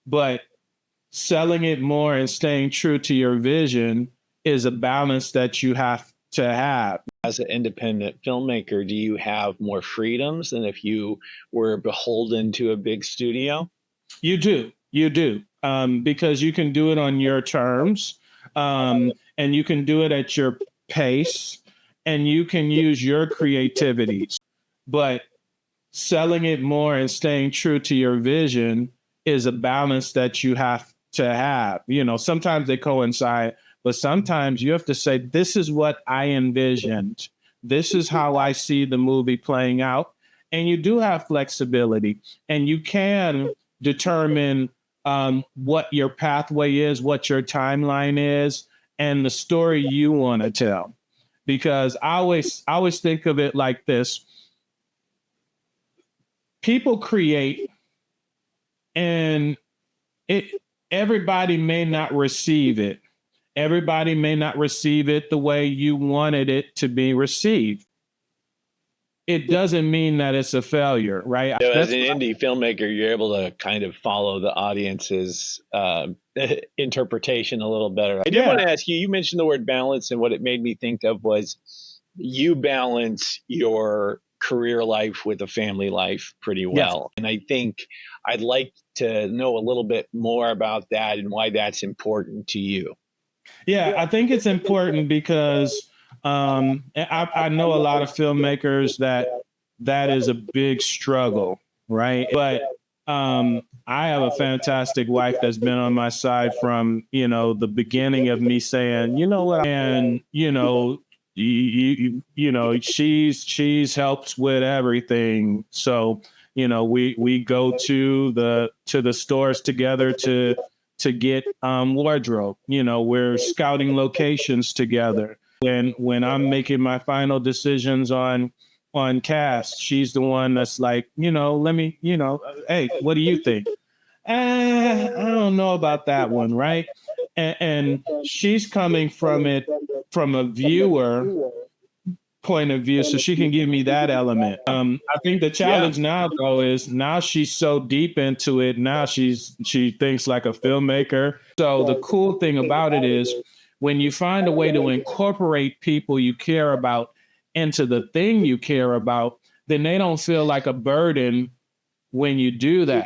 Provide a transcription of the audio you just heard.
but selling it more and staying true to your vision is a balance that you have to have. As an independent filmmaker, do you have more freedoms than if you were beholden to a big studio? You do, because you can do it on your terms, and you can do it at your pace, and you can use your creativity. But selling it more and staying true to your vision is a balance that you have to have. Sometimes they coincide, but sometimes you have to say, this is what I envisioned. This is how I see the movie playing out. And you do have flexibility, and you can determine what your pathway is, what your timeline is, and the story you want to tell. Because I always think of it like this. People create, and everybody may not receive it. Everybody may not receive it the way you wanted it to be received. It doesn't mean that it's a failure, right? So as an indie filmmaker, you're able to kind of follow the audience's interpretation a little better. I did want to ask you, you mentioned the word balance, and what it made me think of was you balance your career life with a family life pretty well. Yes. And I think I'd like to know a little bit more about that and why that's important to you. Yeah, I think it's important because I know a lot of filmmakers that is a big struggle, right? But I have a fantastic wife that's been on my side from, the beginning of me saying, you know what, and, she's helped with everything. So, we go to the stores together to get wardrobe. We're scouting locations together. When I'm making my final decisions on cast, she's the one that's like, let me, hey, what do you think? I don't know about that one, right? And she's coming from it from a viewer point of view, so she can give me that element. I think the challenge now, though, is now she's so deep into it. Now she thinks like a filmmaker. So the cool thing about it is when you find a way to incorporate people you care about into the thing you care about, then they don't feel like a burden when you do that.